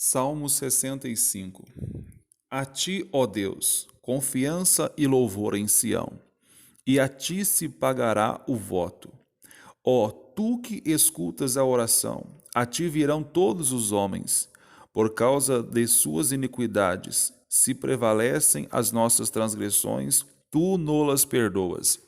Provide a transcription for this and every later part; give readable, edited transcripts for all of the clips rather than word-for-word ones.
Salmo 65. A ti, ó Deus, confiança e louvor em Sião, e a ti se pagará o voto. Ó, tu que escutas a oração, a ti virão todos os homens, por causa de suas iniquidades, se prevalecem as nossas transgressões, tu nolas perdoas.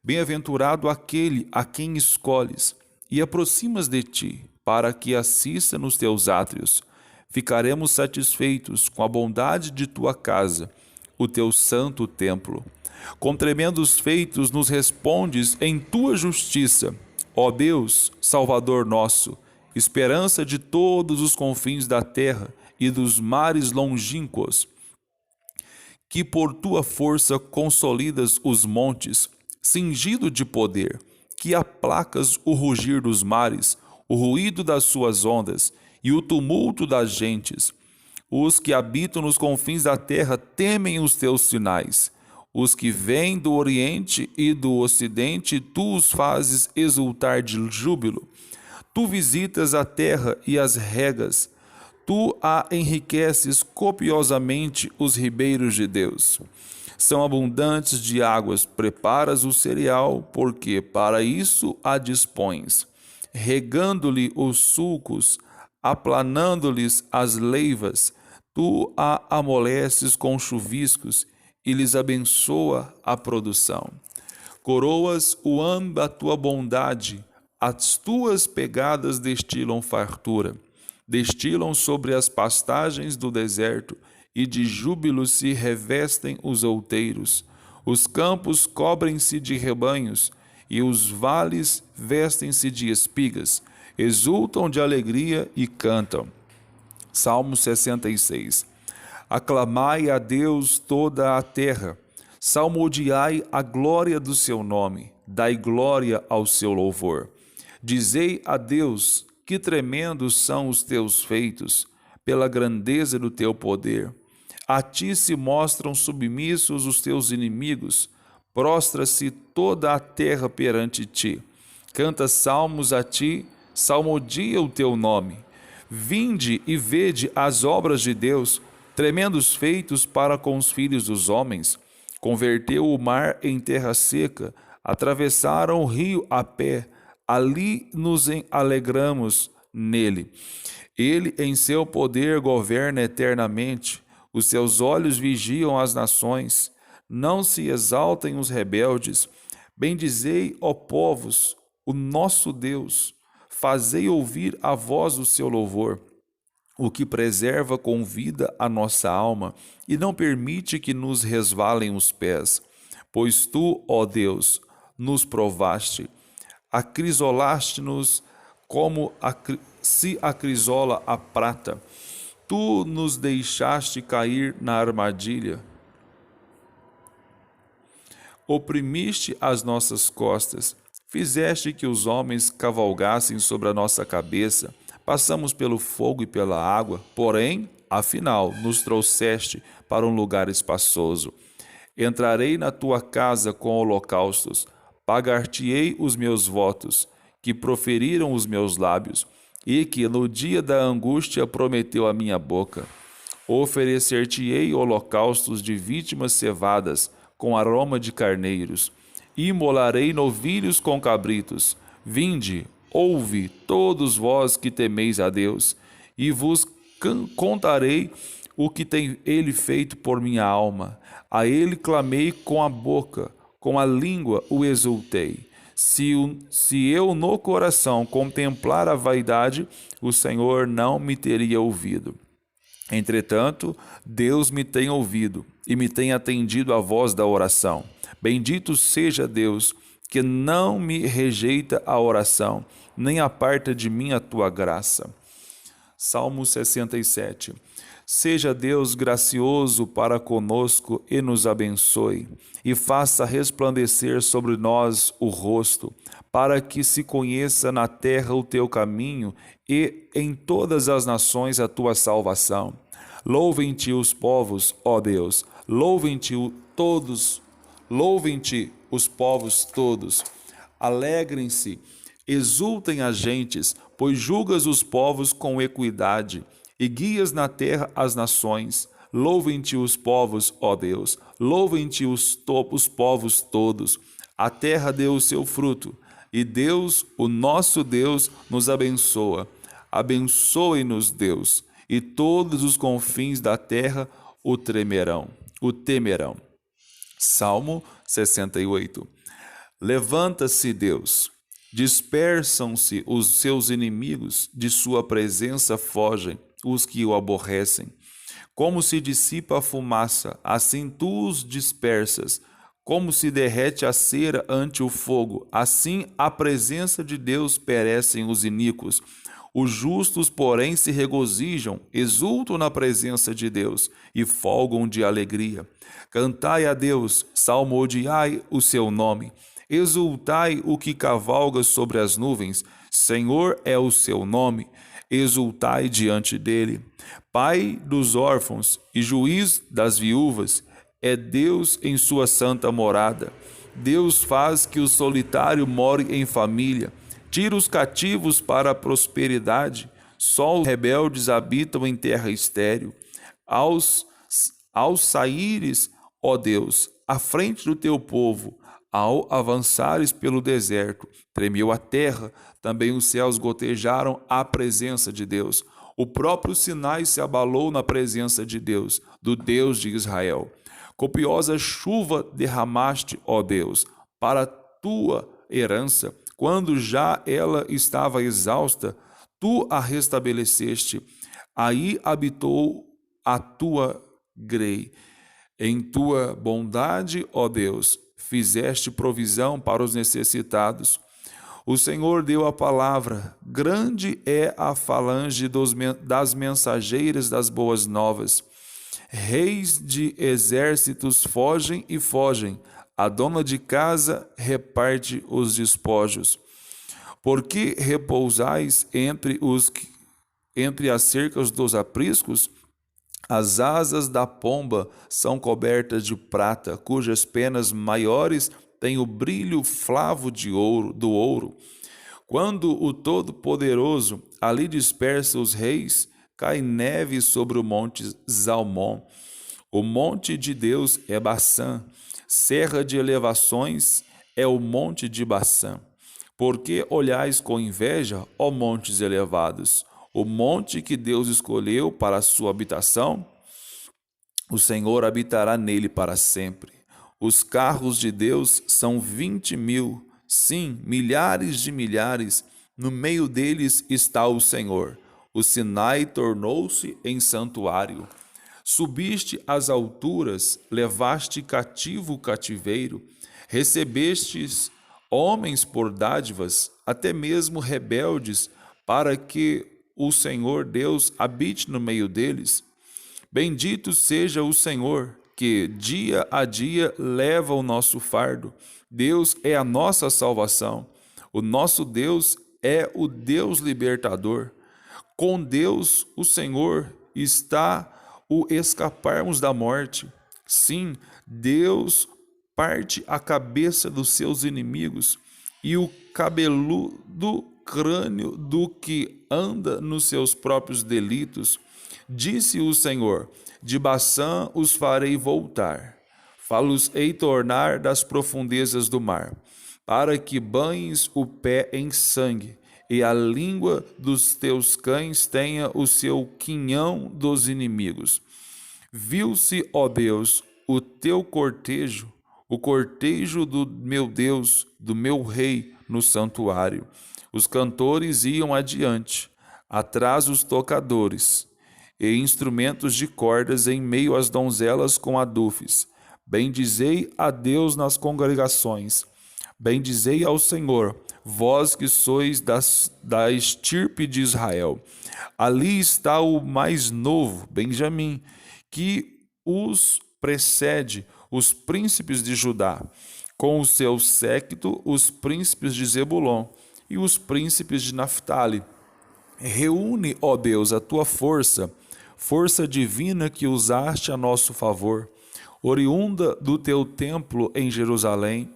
Bem-aventurado aquele a quem escolhes e aproximas de ti, para que assista nos teus átrios. Ficaremos satisfeitos com a bondade de tua casa, o teu santo templo. Com tremendos feitos nos respondes em tua justiça. Ó Deus, Salvador nosso, esperança de todos os confins da terra e dos mares longínquos, que por tua força consolidas os montes, cingido de poder, que aplacas o rugir dos mares, o ruído das suas ondas e o tumulto das gentes. Os que habitam nos confins da terra temem os teus sinais. Os que vêm do Oriente e do Ocidente, tu os fazes exultar de júbilo. Tu visitas a terra e as regas. Tu a enriqueces copiosamente os ribeiros de Deus. São abundantes de águas, preparas o cereal, porque para isso a dispões. Regando-lhe os sulcos, aplanando-lhes as leivas, tu a amoleces com chuviscos e lhes abençoa a produção. Coroas o ano da tua bondade, as tuas pegadas destilam fartura. Destilam sobre as pastagens do deserto, e de júbilo se revestem os outeiros. Os campos cobrem-se de rebanhos, e os vales vestem-se de espigas. Exultam de alegria e cantam. Salmo 66. Aclamai a Deus toda a terra, salmodiai a glória do seu nome, dai glória ao seu louvor. Dizei a Deus, que tremendos são os teus feitos, pela grandeza do teu poder. A ti se mostram submissos os teus inimigos, prostra-se toda a terra perante ti. Canta salmos a ti, salmodia o teu nome. Vinde e vede as obras de Deus, tremendos feitos para com os filhos dos homens. Converteu o mar em terra seca, atravessaram o rio a pé, ali nos alegramos nele. Ele em seu poder governa eternamente, os seus olhos vigiam as nações, não se exaltem os rebeldes. Bendizei, ó povos, o nosso Deus, fazei ouvir a voz do seu louvor, o que preserva com vida a nossa alma e não permite que nos resvalem os pés. Pois tu, ó Deus, nos provaste, acrisolaste-nos como se acrisola a prata. Tu nos deixaste cair na armadilha. Oprimiste as nossas costas, fizeste que os homens cavalgassem sobre a nossa cabeça. Passamos pelo fogo e pela água, porém, afinal, nos trouxeste para um lugar espaçoso. Entrarei na tua casa com holocaustos, pagar-te-ei os meus votos, que proferiram os meus lábios, e que no dia da angústia prometeu a minha boca. Oferecer-te-ei holocaustos de vítimas cevadas, com aroma de carneiros. Imolarei novilhos com cabritos. Vinde, ouve, todos vós que temeis a Deus, e vos contarei o que tem ele feito por minha alma. A ele clamei com a boca, com a língua o exultei. Se eu no coração contemplar a vaidade, o Senhor não me teria ouvido. Entretanto, Deus me tem ouvido e me tem atendido à voz da oração. Bendito seja Deus, que não me rejeita a oração, nem aparta de mim a tua graça. Salmo 67. Seja Deus gracioso para conosco e nos abençoe, e faça resplandecer sobre nós o rosto, para que se conheça na terra o teu caminho e em todas as nações a tua salvação. Louvem-te os povos, ó Deus, louvem-te os povos todos. Alegrem-se, exultem as gentes, pois julgas os povos com equidade e guias na terra as nações. Louvem-te os povos, ó Deus, louvem-te os povos todos. A terra deu o seu fruto, e Deus, o nosso Deus, nos abençoa. Abençoe-nos, Deus, e todos os confins da terra o temerão. Salmo 68. Levanta-se, Deus, dispersam-se os seus inimigos, de sua presença fogem os que o aborrecem. Como se dissipa a fumaça, assim tu os dispersas. Como se derrete a cera ante o fogo, assim à presença de Deus perecem os iníquos. Os justos, porém, se regozijam, exultam na presença de Deus e folgam de alegria. Cantai a Deus, salmodiai o seu nome. Exultai o que cavalga sobre as nuvens. Senhor é o seu nome. Exultai diante dele. Pai dos órfãos e juiz das viúvas, é Deus em sua santa morada. Deus faz que o solitário more em família, tira os cativos para a prosperidade. Só os rebeldes habitam em terra estéril. Aos saíres, ó Deus, à frente do teu povo, ao avançares pelo deserto, tremeu a terra, também os céus gotejaram a presença de Deus. O próprio Sinai se abalou na presença de Deus, do Deus de Israel. Copiosa chuva derramaste, ó Deus, para a tua herança. Quando já ela estava exausta, tu a restabeleceste. Aí habitou a tua grei. Em tua bondade, ó Deus, fizeste provisão para os necessitados. O Senhor deu a palavra, grande é a falange das mensageiras das boas novas. Reis de exércitos fogem e fogem, a dona de casa reparte os despojos. Por que repousais entre as cercas dos apriscos? As asas da pomba são cobertas de prata, cujas penas maiores têm o brilho flavo do ouro. Quando o Todo-Poderoso ali dispersa os reis, cai neve sobre o monte Zalmon. O monte de Deus é Baçã, serra de elevações é o monte de Baçã. Por que olhais com inveja, ó montes elevados? O monte que Deus escolheu para a sua habitação, o Senhor habitará nele para sempre. Os carros de Deus são 20.000, sim, milhares de milhares, no meio deles está o Senhor. O Sinai tornou-se em santuário. Subiste às alturas, levaste cativo o cativeiro, recebestes homens por dádivas, até mesmo rebeldes, para que o Senhor Deus habite no meio deles. Bendito seja o Senhor, que dia a dia leva o nosso fardo. Deus é a nossa salvação. O nosso Deus é o Deus libertador. Com Deus, o Senhor, está o escaparmos da morte. Sim, Deus parte a cabeça dos seus inimigos e o cabeludo crânio do que anda nos seus próprios delitos. Disse o Senhor: de Baçã os farei voltar, fá-los-ei tornar das profundezas do mar, para que banhes o pé em sangue, e a língua dos teus cães tenha o seu quinhão dos inimigos. Viu-se, ó Deus, o teu cortejo, o cortejo do meu Deus, do meu rei, no santuário. Os cantores iam adiante, atrás os tocadores, e instrumentos de cordas em meio às donzelas com adufes. Bendizei a Deus nas congregações. Bendizei ao Senhor, vós que sois da estirpe de Israel. Ali está o mais novo, Benjamim, que os precede, os príncipes de Judá, com o seu séquito, os príncipes de Zebulon e os príncipes de Naftali. Reúne, ó Deus, a tua força, força divina que usaste a nosso favor, oriunda do teu templo em Jerusalém.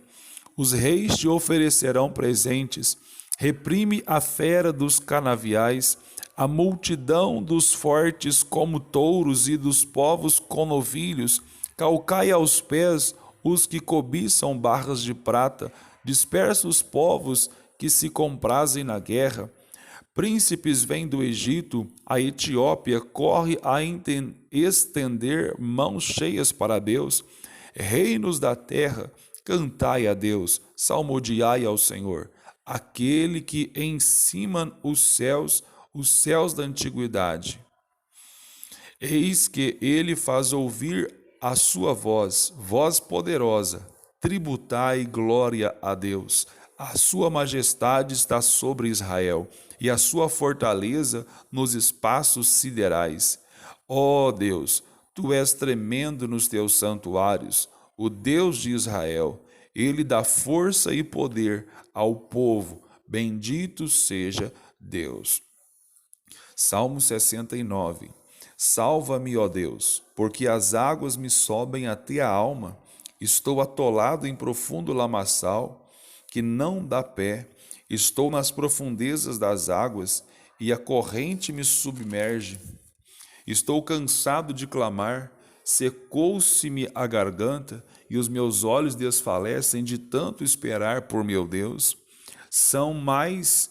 Os reis te oferecerão presentes. Reprime a fera dos canaviais, A multidão dos fortes como touros e dos povos com novilhos, calcai aos pés os que cobiçam barras de prata, dispersa os povos que se comprazem na guerra. Príncipes vêm do Egito, a Etiópia corre a estender mãos cheias para Deus. Reinos da terra, cantai a Deus, salmodiai ao Senhor, aquele que encima os céus da antiguidade. Eis que ele faz ouvir a sua voz, voz poderosa. Tributai glória a Deus. A sua majestade está sobre Israel, e a sua fortaleza nos espaços siderais. Ó Deus, tu és tremendo nos teus santuários, o Deus de Israel. Ele dá força e poder ao povo. Bendito seja Deus. Salmo 69. Salva-me, ó Deus, porque as águas me sobem até a alma. Estou atolado em profundo lamaçal, que não dá pé. Estou nas profundezas das águas, e a corrente me submerge. Estou cansado de clamar, secou-se-me a garganta, e os meus olhos desfalecem de tanto esperar por meu Deus. São mais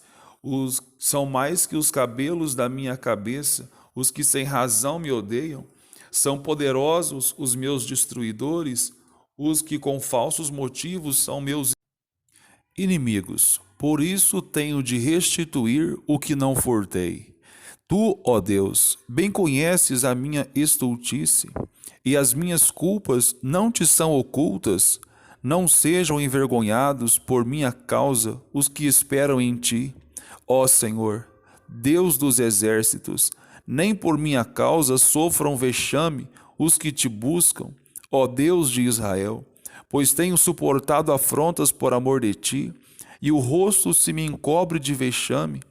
que os cabelos da minha cabeça, os que sem razão me odeiam. São poderosos os meus destruidores, os que com falsos motivos são meus inimigos. Por isso tenho de restituir o que não furtei. Tu, ó Deus, bem conheces a minha estultice, e as minhas culpas não te são ocultas. Não sejam envergonhados por minha causa os que esperam em ti. Ó Senhor, Deus dos exércitos, nem por minha causa sofram vexame os que te buscam, ó Deus de Israel, pois tenho suportado afrontas por amor de ti, e o rosto se me encobre de vexame.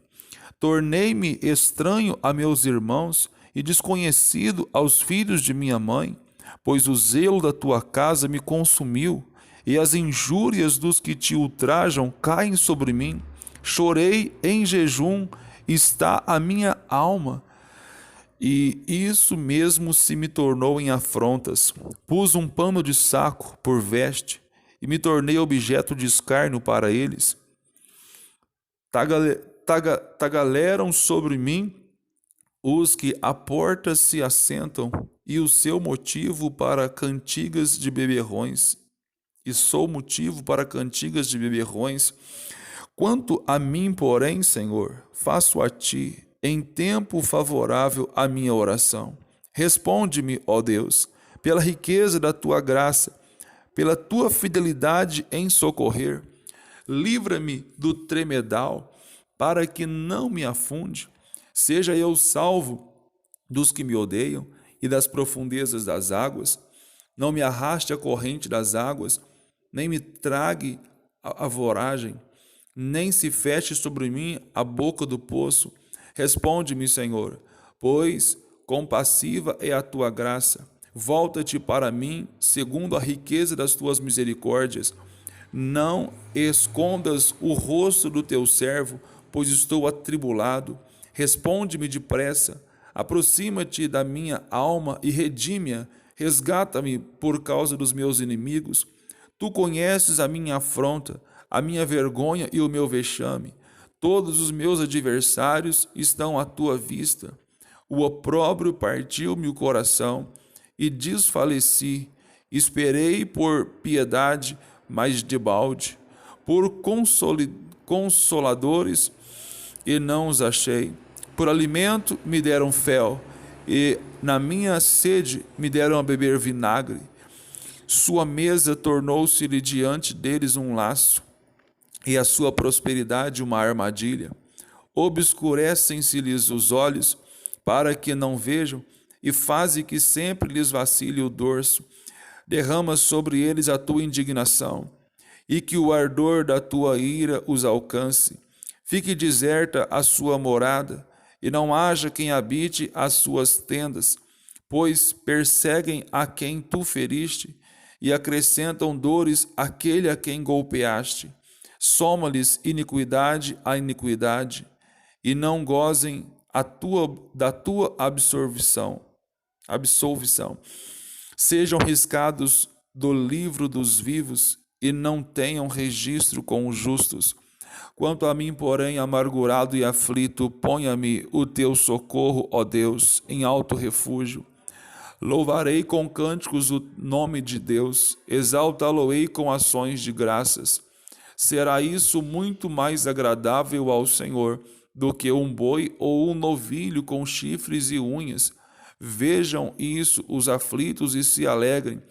Tornei-me estranho a meus irmãos e desconhecido aos filhos de minha mãe, pois o zelo da tua casa me consumiu, e as injúrias dos que te ultrajam caem sobre mim. Chorei em jejum, está a minha alma, e isso mesmo se me tornou em afrontas. Pus um pano de saco por veste, e me tornei objeto de escárnio para eles. Tagaleram sobre mim os que à porta se assentam, e o seu motivo para cantigas de beberrões. E sou motivo para cantigas de beberrões. Quanto a mim, porém, Senhor, faço a ti, em tempo favorável, a minha oração. Responde-me, ó Deus, pela riqueza da tua graça, pela tua fidelidade em socorrer. Livra-me do tremedal, para que não me afunde. Seja eu salvo dos que me odeiam e das profundezas das águas. Não me arraste a corrente das águas, nem me trague a voragem, nem se feche sobre mim a boca do poço. Responde-me, Senhor, pois compassiva é a tua graça. Volta-te para mim, segundo a riqueza das tuas misericórdias. Não escondas o rosto do teu servo, pois estou atribulado. Responde-me depressa. Aproxima-te da minha alma e redime-a. Resgata-me por causa dos meus inimigos. Tu conheces a minha afronta, a minha vergonha e o meu vexame. Todos os meus adversários estão à tua vista. O opróbrio partiu-me o coração e desfaleci. Esperei por piedade, mas debalde, por consoladores, e não os achei. Por alimento me deram fel, e na minha sede me deram a beber vinagre. Sua mesa tornou-se-lhe diante deles um laço, e a sua prosperidade uma armadilha. Obscurecem-se-lhes os olhos, para que não vejam, e faze que sempre lhes vacile o dorso. Derrama sobre eles a tua indignação, e que o ardor da tua ira os alcance. Fique deserta a sua morada, e não haja quem habite as suas tendas, pois perseguem a quem tu feriste, e acrescentam dores àquele a quem golpeaste. Soma-lhes iniquidade a iniquidade, e não gozem da tua absolvição. Sejam riscados do livro dos vivos e não tenham registro com os justos. Quanto a mim, porém, amargurado e aflito, ponha-me o teu socorro, ó Deus, em alto refúgio. Louvarei com cânticos o nome de Deus, exaltá-lo-ei com ações de graças. Será isso muito mais agradável ao Senhor do que um boi ou um novilho com chifres e unhas. Vejam isso os aflitos e se alegrem.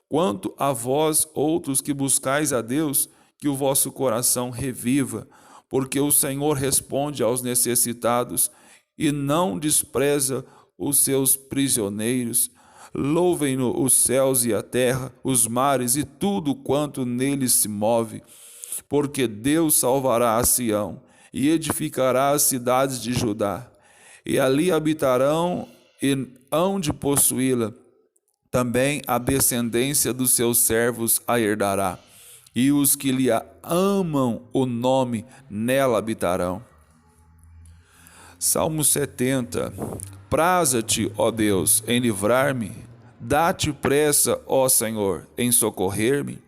Quanto a vós, outros que buscais a Deus, que o vosso coração reviva, porque o Senhor responde aos necessitados e não despreza os seus prisioneiros. Louvem-no os céus e a terra, os mares e tudo quanto neles se move, porque Deus salvará a Sião e edificará as cidades de Judá, e ali habitarão e hão de possuí-la. Também a descendência dos seus servos a herdará, e os que lhe amam o nome nela habitarão. Salmo 70. Praza-te, ó Deus, em livrar-me, dá-te pressa, ó Senhor, em socorrer-me.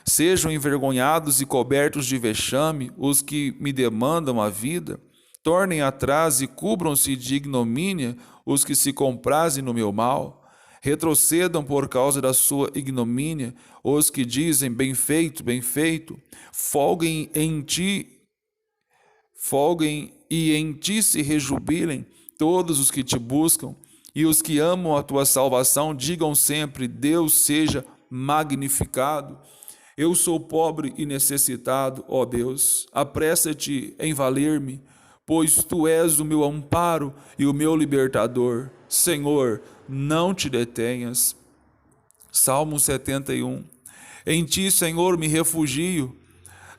Sejam envergonhados e cobertos de vexame os que me demandam a vida. Tornem atrás e cubram-se de ignomínia os que se comprazem no meu mal. Retrocedam por causa da sua ignomínia os que dizem bem feito, bem feito. Folguem e em ti se rejubilem todos os que te buscam, e os que amam a tua salvação digam sempre: Deus seja magnificado. Eu sou pobre e necessitado, ó Deus, apressa-te em valer-me, pois tu és o meu amparo e o meu libertador. Senhor, não te detenhas. Salmo 71. Em ti, Senhor, me refugio,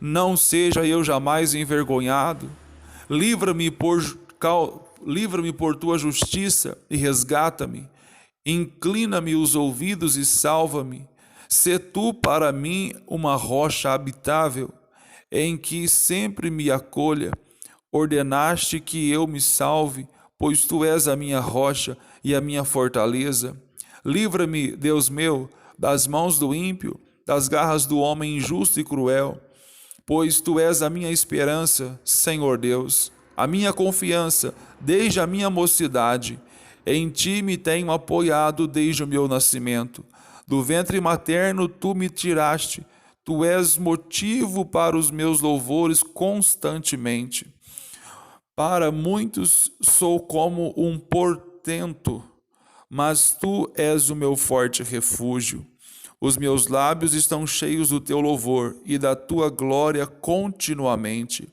não seja eu jamais envergonhado. Livra-me por tua justiça e resgata-me. Inclina-me os ouvidos e salva-me. Sê tu para mim uma rocha habitável, em que sempre me acolha. Ordenaste que eu me salve, pois tu és a minha rocha e a minha fortaleza. Livra-me, Deus meu, das mãos do ímpio, das garras do homem injusto e cruel, pois tu és a minha esperança, Senhor Deus, a minha confiança desde a minha mocidade. Em ti me tenho apoiado desde o meu nascimento. Do ventre materno tu me tiraste, tu és motivo para os meus louvores constantemente. Para muitos sou como um portento, mas tu és o meu forte refúgio. Os meus lábios estão cheios do teu louvor e da tua glória continuamente.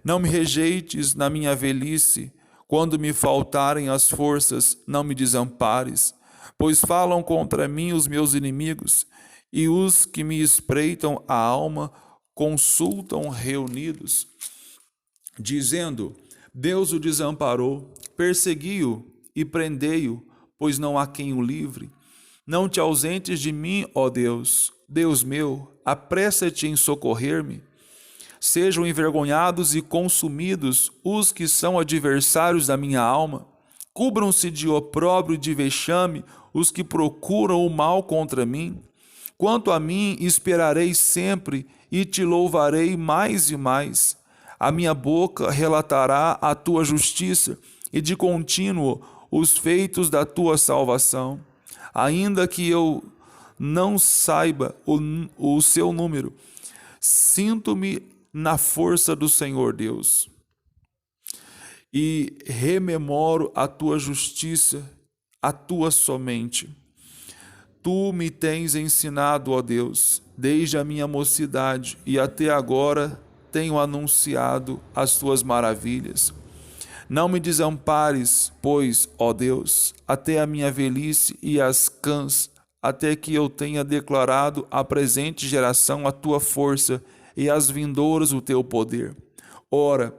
Não me rejeites na minha velhice, quando me faltarem as forças, não me desampares, pois falam contra mim os meus inimigos, e os que me espreitam a alma consultam reunidos, dizendo: Deus o desamparou, persegui-o e prendei-o, pois não há quem o livre. Não te ausentes de mim, ó Deus, Deus meu, apressa-te em socorrer-me. Sejam envergonhados e consumidos os que são adversários da minha alma. Cubram-se de opróbrio e de vexame os que procuram o mal contra mim. Quanto a mim, esperarei sempre e te louvarei mais e mais. A minha boca relatará a tua justiça e de contínuo os feitos da tua salvação. Ainda que eu não saiba o seu número, sinto-me na força do Senhor Deus e rememoro a tua justiça, a tua somente. Tu me tens ensinado, ó Deus, desde a minha mocidade e até agora tenho anunciado as tuas maravilhas. Não me desampares, pois, ó Deus, até a minha velhice e as cãs, até que eu tenha declarado à presente geração a tua força e às vindouras o teu poder. Ora,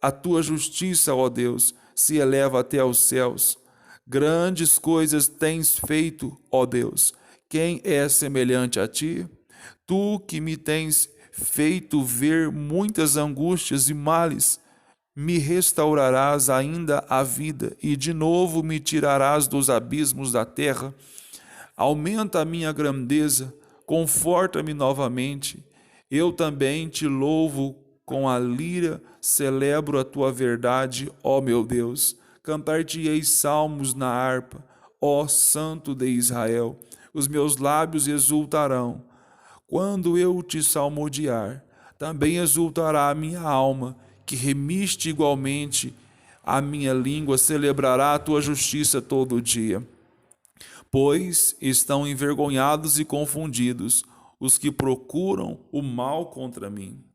a tua justiça, ó Deus, se eleva até aos céus. Grandes coisas tens feito, ó Deus. Quem é semelhante a ti? Tu que me tens feito ver muitas angústias e males, me restaurarás ainda a vida e de novo me tirarás dos abismos da terra. Aumenta a minha grandeza, conforta-me novamente. Eu também te louvo com a lira, celebro a tua verdade, ó meu Deus. Cantar-te-ei salmos na harpa, ó Santo de Israel. Os meus lábios exultarão. Quando eu te salmodiar, também exultará a minha alma, que remiste igualmente a minha língua, celebrará a tua justiça todo o dia. Pois estão envergonhados e confundidos os que procuram o mal contra mim.